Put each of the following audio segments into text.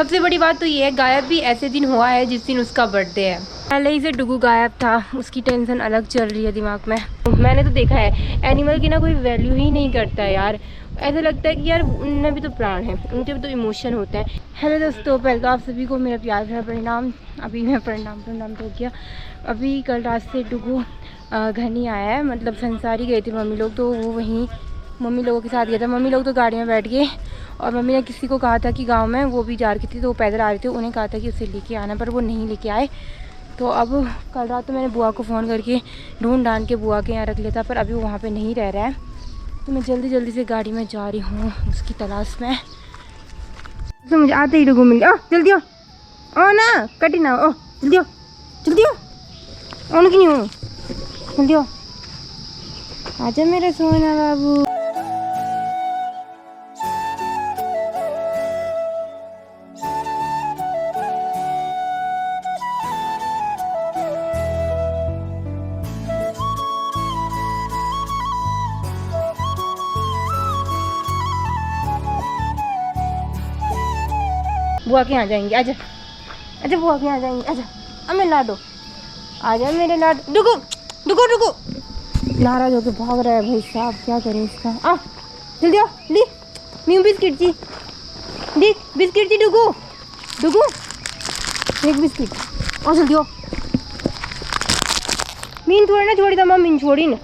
सबसे बड़ी बात तो ये है, गायब भी ऐसे दिन हुआ है जिस दिन उसका बर्थडे है। पहले ही से डुगू गायब था, उसकी टेंशन अलग चल रही है दिमाग में। मैंने तो देखा है एनिमल की ना कोई वैल्यू ही नहीं करता है यार। ऐसा लगता है कि यार उनमें भी तो प्राण है, उनके भी तो इमोशन होते हैं। हेलो दोस्तों, पहले तो आप सभी को मेरा प्यार भरा प्रणाम। अभी मैं प्रणाम तो किया। अभी कल रात से डुगू घर नहीं आया है, मतलब संसारी गए थे मम्मी लोग, तो वो वहीं मम्मी लोगों के साथ गया था। मम्मी लोग तो गाड़ी में बैठ गए और मम्मी ने किसी को कहा था कि गांव में वो भी जा रही थी, तो वो पैदल आ रहे थे, उन्हें कहा था कि उसे लेके आना, पर वो नहीं लेके आए। तो अब कल रात तो मैंने बुआ को फ़ोन करके ढूंढ ढांड के बुआ के यहाँ रख लिया था, पर अभी वो वहाँ पे नहीं रह रहा है। तो मैं जल्दी जल्दी से गाड़ी में जा रही हूँ उसकी तलाश में। तो मुझे आते ही डुगू मिल गया। जल्दी हो ना, कटी ना हो, जल्दी हो जल्दी हो, ऑन की नहीं हो, जल्दी हो, आजा मेरा सोना बाबू। बुआ के यहाँ जाएंगे, आजा आजा बुआ के यहाँ जाएंगे, आजा अम्मे लाडो, आजा मेरे लाडो। डुगू डुगू डुगू नाराज होके भाग रहा है भाई साहब, क्या करें इसका। आ जल्दी आओ, ली मीनू बिस्किट जी, देख बिस्किट जी, डुगू डुगू एक बिस्किट और जल्दी आओ। मीन थोड़ी ना छोड़ी था माँ, मीन छोड़ी ना,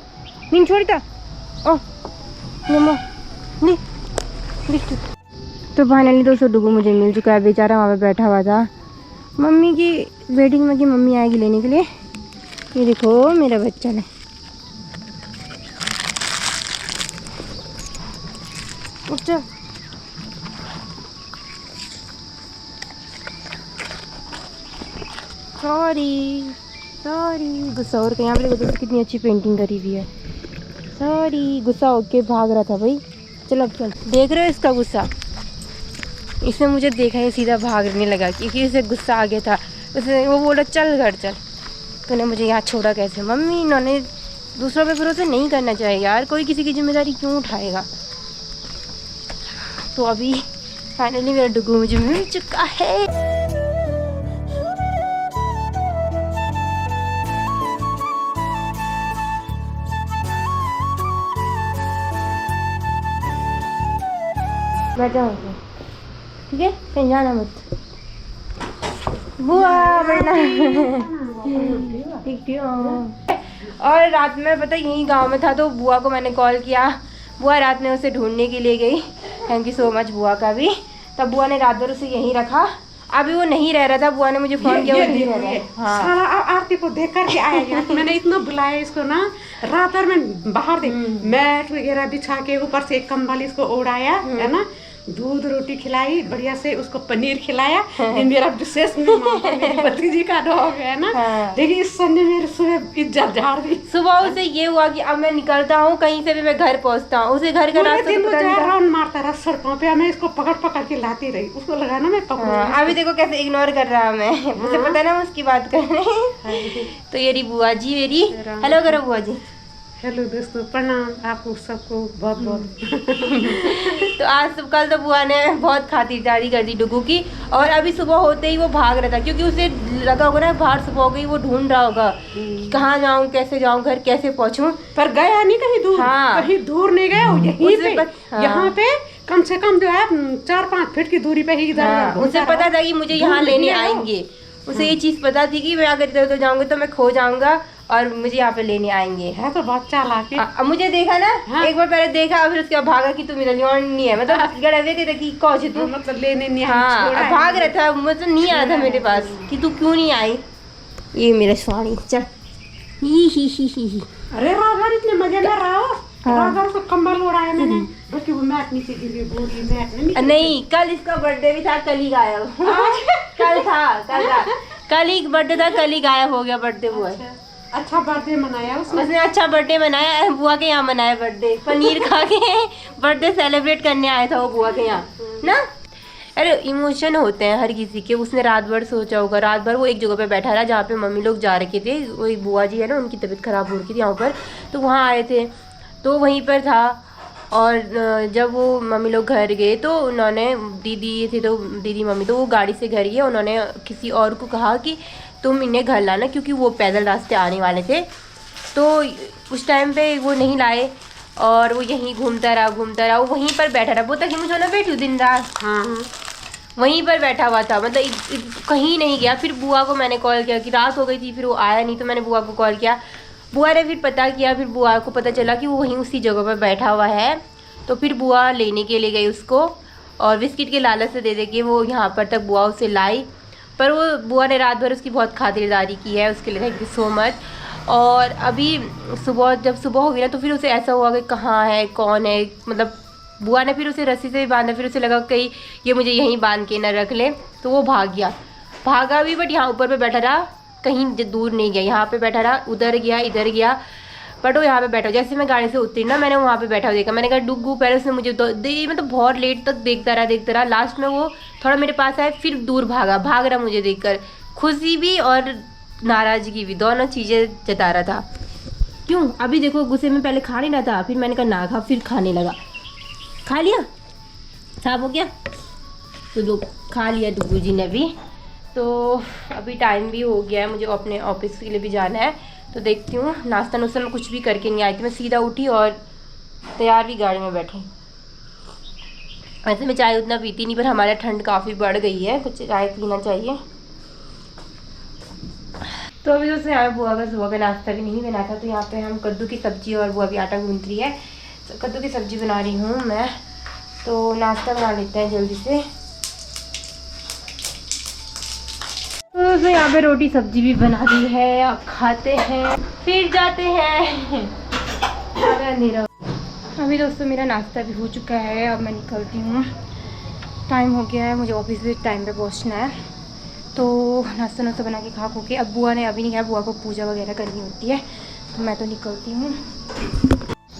मीन छोड़ी था ओ मम्मा ली बिस्किट। तो फाइनली दोस्तों डुगू मुझे मिल चुका है, बेचारा वहाँ पे बैठा हुआ था मम्मी की वेटिंग में कि मम्मी आएगी लेने के लिए। ये देखो मेरा बच्चा ने, उठ जा। सॉरी गुस्सा हो रहा है। यहाँ पे देखो कितनी अच्छी पेंटिंग करी हुई है। सॉरी, गुस्सा होके भाग रहा था भाई। चलो अब चल, देख रहे हो इसका गुस्सा, इसने मुझे देखा ही सीधा भागने लगा क्योंकि उसे गुस्सा आ गया था। उसे वो बोला चल घर चल, तूने मुझे यहाँ छोड़ा कैसे। मम्मी इन्होंने दूसरों पे भरोसा नहीं करना चाहिए यार, कोई किसी की जिम्मेदारी क्यों उठाएगा। तो अभी फाइनली मेरा डुगू मुझे मिल चुका है। मैं जाऊँगी, ठीक है, कहीं जाना मत। बुआ बढ़ना ठीक थी। और रात में पता यहीं गांव में था, तो बुआ को मैंने कॉल किया, बुआ रात में उसे ढूंढने के लिए गई। थैंक यू सो मच बुआ का भी। तब बुआ ने रात भर उसे यहीं रखा। अभी वो नहीं रह रहा था, बुआ ने मुझे फोन किया, वो नहीं रह रहा है। हाँ। सारा आरती को देख करके आया। मैंने इतना बुलाया इसको ना, रात भर में बाहर दे मैट वगैरह बिछा के ऊपर से एक कंबल इसको ओढ़ाया है ना, दूध रोटी खिलाई बढ़िया से, उसको पनीर खिलाया। ये मेरा विशेष मेरी भतीजी का डॉग है ना। देखिए इस संडे मेरे सुबह इज्जत झाड़ दी। सुबह उसे ये हुआ कि अब मैं निकलता हूँ कहीं से भी, मैं घर पहुँचता हूँ। उसे घर का रास्ता राउंड मारता रहा सड़कों पे, मैं इसको पकड़ के लाती रही, उसको लगा ना मैं पकड़ूं। अभी देखो कैसे इग्नोर कर रहा मैं, मुझे पता है ना उसकी बात कर रहे हैं। तो ये रही बुआ जी मेरी। हेलो करो बुआ जी। हेलो दोस्तों, प्रणाम आपको सबको बहुत बहुत। तो आज सब कल तो बुआ ने बहुत खातिरदारी कर दी डुगू की, और अभी सुबह होते ही वो भाग रहा था क्योंकि उसे लगा होगा ना बाहर सुबह हो गई, वो ढूंढ रहा होगा कि कहाँ जाऊँ, कैसे जाऊँ, घर कैसे पहुँचूँ। पर गया नहीं कहीं दूर। हाँ। कहीं दूर नहीं गया, यहीं पे हाँ। यहाँ पे कम से कम जो है 4-5 फीट की दूरी पे ही इधर। उसे पता था कि मुझे यहाँ लेने आएंगे, उसे ये चीज़ पता थी कि मैं अगर इधर उधर जाऊँगी तो मैं खो जाऊँगा और मुझे यहाँ पे लेने आएंगे। है तो बहुत चालाक है। अब मुझे देखा ना। हाँ। एक बार पहले देखा, फिर उसके बाद भागा कि तू मेरा नहीं है, मतलब गड़े थे कि कौन तू, मतलब लेने नहीं हाँ भाग रहा था, मतलब नहीं आया था मेरे पास कि तू क्यों नहीं आई। ये मेरा स्वामी चल ही। अरे राघव इतने मजे में रहा। राघव को कंबल ओढ़ाया मैंने, बल्कि वो मैट नीचे गिरी, बोली मैट नहीं। कल इसका बर्थडे भी था, कल ही गायब। कल ही बर्थडे था, कल ही गायब हो गया बर्थडे हुआ। अच्छा बर्थडे मनाया उसने अच्छा बर्थडे मनाया, बुआ के यहाँ मनाया बर्थडे, पनीर खा के बर्थडे सेलिब्रेट करने आया था वो बुआ के यहाँ ना। अरे इमोशन होते हैं हर किसी के। उसने रात भर सोचा होगा, रात भर वो एक जगह पे बैठा रहा जहाँ पे मम्मी लोग जा रखे थे। वही बुआ जी है ना, उनकी तबीयत खराब हो रही थी यहाँ पर, तो वहाँ आए थे, तो वहीं पर था। और जब वो मम्मी लोग घर गए तो उन्होंने दीदी थी तो दीदी मम्मी तो वो गाड़ी से घर गए, उन्होंने किसी और को कहा कि तुम इन्हें घर लाना, क्योंकि वो पैदल रास्ते आने वाले थे। तो उस टाइम पे वो नहीं लाए और वो यहीं घूमता रहा, वो वहीं पर बैठा रहा। वो तक मुझे ना बैठी दिन रात, हाँ वहीं पर बैठा हुआ था, मतलब कहीं नहीं गया। फिर बुआ को मैंने कॉल किया कि रात हो गई थी, फिर वो आया नहीं, तो मैंने बुआ को कॉल किया। बुआ ने फिर पता किया, फिर बुआ को पता चला कि वो वहीं उसी जगह पर बैठा हुआ है। तो फिर बुआ लेने के लिए गई उसको, और बिस्किट के लालच से दे के वो यहाँ पर तक बुआ उसे लाई। पर वो बुआ ने रात भर उसकी बहुत खातिरदारी की है, उसके लिए थैंक यू सो मच। और अभी जब सुबह हो गई ना, तो फिर उसे ऐसा हुआ कि कहाँ है, कौन है, मतलब बुआ ने फिर उसे रस्सी से भी बांधा। फिर उसे लगा कहीं ये मुझे यहीं बांध के ना रख ले, तो वो भागा भी, बट यहाँ ऊपर पे बैठा रहा, कहीं दूर नहीं गया, यहाँ पे बैठा रहा, उधर गया इधर गया, बट वो यहाँ पे बैठा। जैसे मैं गाड़ी से उतरी ना, मैंने वहाँ पे बैठा हुआ देखा, मैंने कहा डुगू। पहले उसने मुझे मतलब बहुत लेट तक देखता रहा। लास्ट में वो थोड़ा मेरे पास आया, फिर दूर भाग रहा मुझे देखकर। खुशी भी और नाराज़गी भी, दोनों चीज़ें जता रहा था। क्यों अभी देखो, गुस्से में पहले खा नहीं रहा था, फिर मैंने कहा ना खा, फिर खाने लगा। खा लिया, साफ हो गया, तो खा लिया डुगू जी ने भी। तो अभी टाइम भी हो गया है, मुझे अपने ऑफिस के लिए भी जाना है। तो देखती हूँ, नाश्ता नुश्ता मैं कुछ भी करके नहीं आई थी, मैं सीधा उठी और तैयार भी गाड़ी में बैठी। वैसे मैं चाय उतना पीती नहीं, पर हमारे ठंड काफ़ी बढ़ गई है, तो चाय पीना चाहिए। तो अभी दोस्तों यहाँ बुआ का सुबह का नाश्ता भी नहीं बना था, तो यहाँ पे हम कद्दू की सब्ज़ी, और बुआ भी आटा गूंथ रही है, तो कद्दू की सब्ज़ी बना रही हूँ मैं। तो नाश्ता बना लेते हैं जल्दी से। तो यहाँ पे रोटी सब्जी भी बना दी है, अब खाते हैं फिर जाते हैं। अंधेरा। अभी दोस्तों मेरा नाश्ता भी हो चुका है, अब मैं निकलती हूँ, टाइम हो गया है, मुझे ऑफिस भी टाइम पे पहुँचना है। तो नाश्ता नाश्ता बना के खा के, अब बुआ ने अभी नहीं खाया, बुआ को पूजा वगैरह करनी होती है, तो मैं तो निकलती हूँ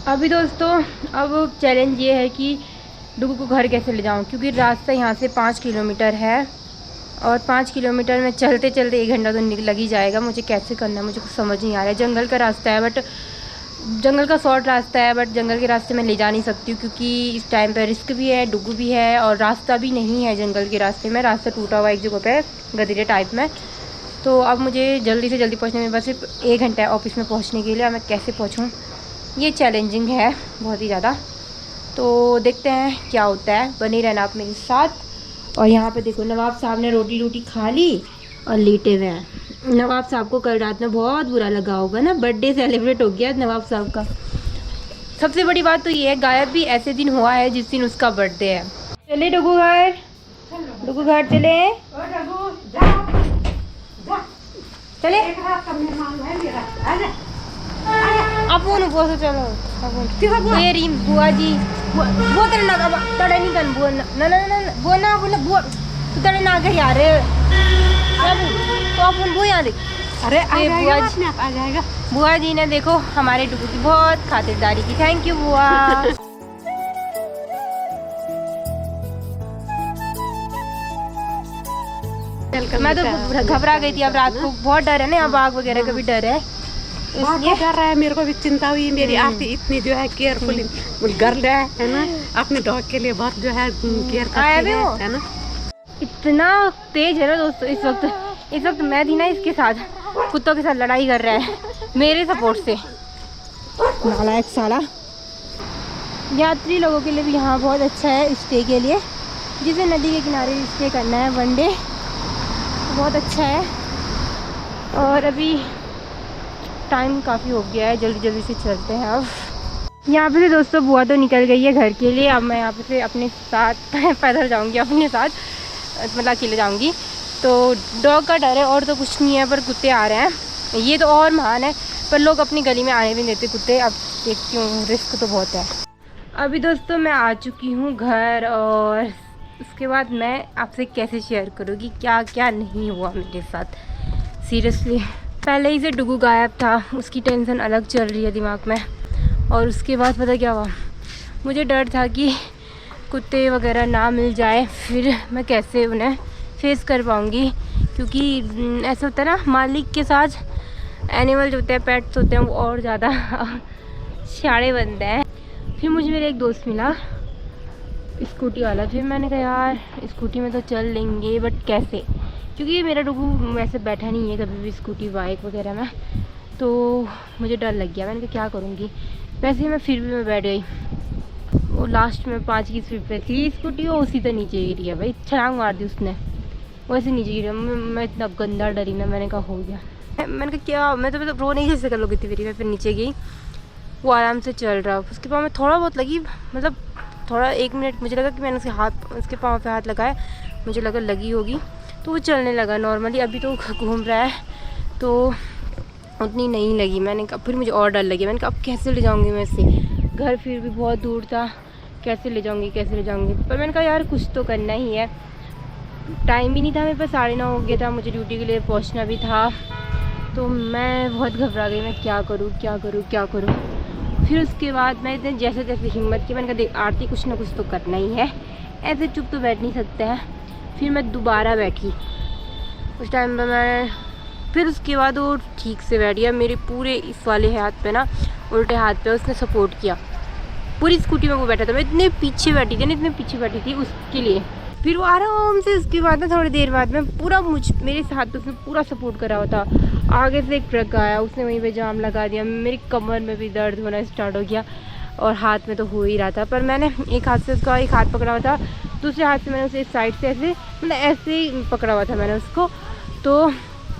अभी दोस्तों। अब चैलेंज ये है कि डुगू को घर कैसे ले जाऊँ, क्योंकि रास्ता यहाँ से 5 किलोमीटर है, और 5 किलोमीटर में चलते चलते 1 घंटा तो लग ही जाएगा। मुझे कैसे करना है मुझे कुछ समझ नहीं आ रहा है। जंगल का रास्ता है, बट जंगल का शॉर्ट रास्ता है, बट जंगल के रास्ते में ले जा नहीं सकती हूँ, क्योंकि इस टाइम पे रिस्क भी है, डुगू भी है, और रास्ता भी नहीं है जंगल के रास्ते में। रास्ता टूटा हुआ एक जगह पे गधीरे टाइप में। तो अब मुझे जल्दी से जल्दी पहुँचने में बस सिर्फ 1 घंटा है ऑफिस में पहुँचने के लिए। अब मैं कैसे पहुँचूँ, ये चैलेंजिंग है बहुत ही ज़्यादा। तो देखते हैं क्या होता है, बने रहना आप मेरे साथ। और यहाँ पे देखो, नवाब साहब ने रोटी खा ली और लेटे हुए हैं। नवाब साहब को कल रात में बहुत बुरा लगा होगा ना, बर्थडे सेलिब्रेट हो गया नवाब साहब का। सबसे बड़ी बात तो ये है, गायब भी ऐसे दिन हुआ है जिस दिन उसका बर्थडे है। चले डुगू घर चले, चले अपन बोल चलो अपन ये रीम बुआ जी वो तेरे ना तड़े नहीं कर बुआ ना बुआ तू तड़े ना कर यार तो अपन वो यार। अरे आ जाएगा बुआ जी ने देखो हमारे डुगू की बहुत खातिरदारी की, थैंक यू बुआ। मैं तो घबरा गई थी, अब रात को बहुत डर है ना, यहाँ बाघ वगैरह का भी डर है, इसलिए डर रहा है। मेरे को भी चिंता हुई, मेरी आरती इतनी जो है केयरफुल गर्ल है ना, अपने डॉग के लिए बहुत जो है केयर करती है ना। इतना तेज है ना दोस्तों, इस वक्त मैं थी ना इसके साथ, कुत्तों के साथ लड़ाई कर रहा है मेरे सपोर्ट से, नालायक साला। यात्री लोगों के लिए भी यहाँ बहुत अच्छा है स्टे के लिए, जिसे नदी के किनारे स्टे करना है वन डे, बहुत अच्छा है। और अभी टाइम काफ़ी हो गया है, जल्दी जल्दी से चलते हैं। अब यहाँ पे से दोस्तों बुआ तो निकल गई है घर के लिए, अब मैं यहाँ पे से अपने साथ पैदल जाऊँगी, अपने साथ मतलब अकेले जाऊँगी। तो डॉग का डर है और तो कुछ नहीं है, पर कुत्ते आ रहे हैं, ये तो और महान है, पर लोग अपनी गली में आने भी नहीं देते कुत्ते। अब देखती हूँ, रिस्क तो बहुत है। अभी दोस्तों मैं आ चुकी हूँ घर, और उसके बाद मैं आपसे कैसे शेयर करूँगी क्या क्या नहीं हुआ मेरे साथ। सीरियसली पहले ही से डुगू गायब था, उसकी टेंशन अलग चल रही है दिमाग में। और उसके बाद पता क्या हुआ, मुझे डर था कि कुत्ते वगैरह ना मिल जाए, फिर मैं कैसे उन्हें फेस कर पाऊँगी, क्योंकि ऐसा होता है ना मालिक के साथ एनिमल जो होते हैं, पेट्स होते हैं, वो और ज़्यादा शाणे बनते हैं। फिर मुझे मेरा एक दोस्त मिला स्कूटी वाला। फिर मैंने कहा यार स्कूटी में तो चल लेंगे बट कैसे, क्योंकि मेरा डुगू वैसे बैठा नहीं है कभी भी स्कूटी बाइक वगैरह में, तो मुझे डर लग गया। मैंने कहा क्या करूँगी, वैसे ही मैं बैठ गई। वो लास्ट में 5 की स्पीड पे थी स्कूटी, वो उसी तो नीचे गिरी है भाई, छलांग मार दी उसने, वैसे नीचे गिरी। मैं इतना गंदा डरी ना, मैंने कहा हो गया। मैंने कहा क्या, मैं तो मतलब रो नहीं कैसे कर लोगी थी मेरी। मैं फिर नीचे गई, वो आराम से चल रहा। उसके पाँव में थोड़ा बहुत लगी, मतलब थोड़ा 1 मिनट मुझे लगा कि मैंने उसके पाँव पे हाथ लगाया, मुझे लगा लगी होगी, तो वो चलने लगा नॉर्मली। अभी तो घूम रहा है तो उतनी नहीं लगी। मैंने कहा, फिर मुझे और डर लगी। मैंने कहा अब कैसे ले जाऊँगी मैं इसे, घर फिर भी बहुत दूर था, कैसे ले जाऊँगी। पर मैंने कहा यार कुछ तो करना ही है। टाइम भी नहीं था मेरे पास, 9:30 हो गया था, मुझे ड्यूटी के लिए पहुँचना भी था। तो मैं बहुत घबरा गई, मैं क्या करूँ। फिर उसके बाद मैं इतने जैसे हिम्मत की, मैंने कहा देख आरती कुछ ना कुछ तो करना ही है, ऐसे चुप तो बैठ नहीं सकता है। फिर मैं दोबारा बैठी, उस टाइम पर मैं, फिर उसके बाद वो ठीक से बैठ गया। मेरे पूरे इस वाले हाथ पे ना, उल्टे हाथ पे उसने सपोर्ट किया। पूरी स्कूटी में वो बैठा था, मैं इतने पीछे बैठी थी उसके लिए। फिर वो आराम से, उसके बाद ना थोड़ी देर बाद में पूरा मेरे साथ उसने पूरा सपोर्ट करा हुआ था। आगे से एक ट्रक आया, उसने वहीं पे जाम लगा दिया। मेरी कमर में भी दर्द होना स्टार्ट हो गया और हाथ में तो हो ही रहा था। पर मैंने एक हाथ से उसका एक हाथ पकड़ा हुआ था, दूसरे हाथ से मैंने उसे इस साइड से ऐसे मतलब ऐसे ही पकड़ा हुआ था मैंने उसको। तो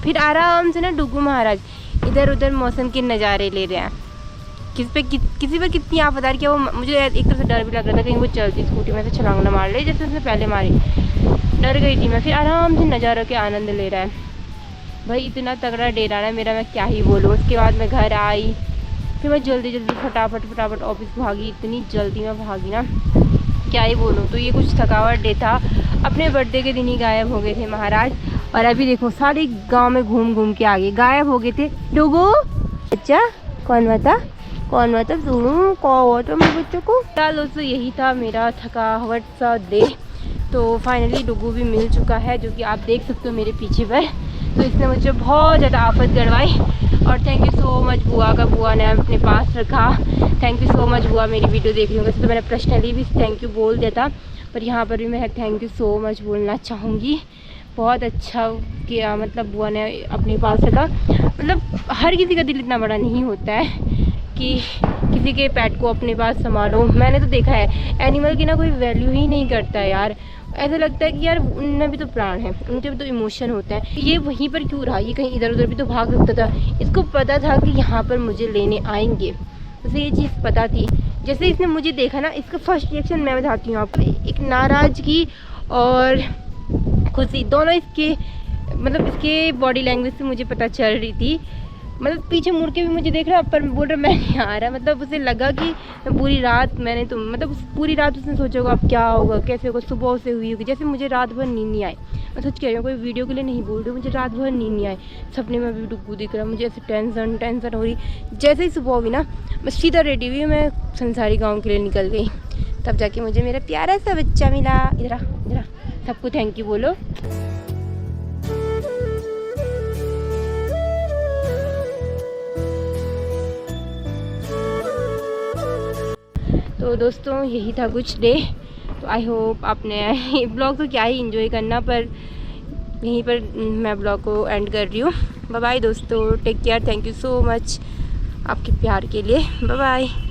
फिर आराम से ना डुगू महाराज इधर उधर मौसम के नज़ारे ले रहे हैं। किसी पर कितनी आफतदार किया। वो मुझे एक तरह से डर भी लग रहा था कहीं वो चलती स्कूटी में से छलांग ना मार ले जैसे उसने पहले मारी। डर गई थी मैं। फिर आराम से नज़ारों के आनंद ले रहा है भाई। इतना तगड़ा डेरा है मेरा, मैं क्या ही बोलूँ। उसके बाद मैं घर आई, फिर मैं जल्दी फटाफट ऑफिस भागी। इतनी जल्दी मैं भागी ना, क्या ही बोलूँ। तो ये कुछ थकावट डे था। अपने बर्थडे के दिन ही गायब हो गए थे महाराज। और अभी देखो सारे गांव में घूम के आ गए, गायब हो गए थे। डुगू अच्छा कौन बता तुम कौन तो मेरे बच्चों को। फिलहाल दोस्तों यही था मेरा थकावट सा डे। तो फाइनली डुगू भी मिल चुका है, जो कि आप देख सकते हो मेरे पीछे पर। तो इसने मुझे बहुत ज़्यादा आफत गड़वाई। और थैंक यू सो मच बुआ ने अपने पास रखा। थैंक यू सो मच बुआ, मेरी वीडियो देख रही हूँ। वैसे तो मैंने पर्सनली भी थैंक यू बोल दिया था, पर यहाँ पर भी मैं थैंक यू सो मच बोलना चाहूँगी। बहुत अच्छा किया, मतलब बुआ ने अपने पास रखा। मतलब हर किसी का दिल इतना बड़ा नहीं होता है कि किसी के पेट को अपने पास संभालो। मैंने तो देखा है एनिमल की ना कोई वैल्यू ही नहीं करता है यार। ऐसा लगता है कि यार उनमें भी तो प्राण है, उनके भी तो इमोशन होता है। ये वहीं पर क्यों रहा, ये कहीं इधर उधर भी तो भाग सकता था। इसको पता था कि यहाँ पर मुझे लेने आएंगे, उसे ये चीज़ पता थी। जैसे इसने मुझे देखा ना, इसका फर्स्ट रिएक्शन मैं बताती हूँ आपको। एक नाराज़गी और खुशी दोनों इसके मतलब इसके बॉडी लैंग्वेज से मुझे पता चल रही थी। मतलब पीछे मुड़ के भी मुझे देख रहा, पर बोल रहा मैं नहीं आ रहा। मतलब उसे लगा कि पूरी रात मैंने तो मतलब पूरी रात उसने सोचा होगा अब क्या होगा, कैसे होगा। सुबह से हुई होगी। जैसे मुझे रात भर नींद नहीं आई, मैं सच कह रही हूँ, कोई वीडियो के लिए नहीं बोल रही हूँ। मुझे रात भर नींद नहीं आई, सपने में भी डुगू दिख रहा। मुझे ऐसे टेंशन हो रही। जैसे ही सुबह हुई ना, मैं सीधा रेडी हुई, मैं संसारी गाँव के लिए निकल गई। तब जाके मुझे मेरा प्यारा सा बच्चा मिला। इधर सबको थैंक यू बोलो। तो दोस्तों यही था कुछ डे। तो आई होप आपने ब्लॉग तो क्या ही एंजॉय करना, पर यहीं पर मैं ब्लॉग को एंड कर रही हूँ। बाय बाय दोस्तों, take care, thank you so much आपके प्यार के लिए। Bye bye.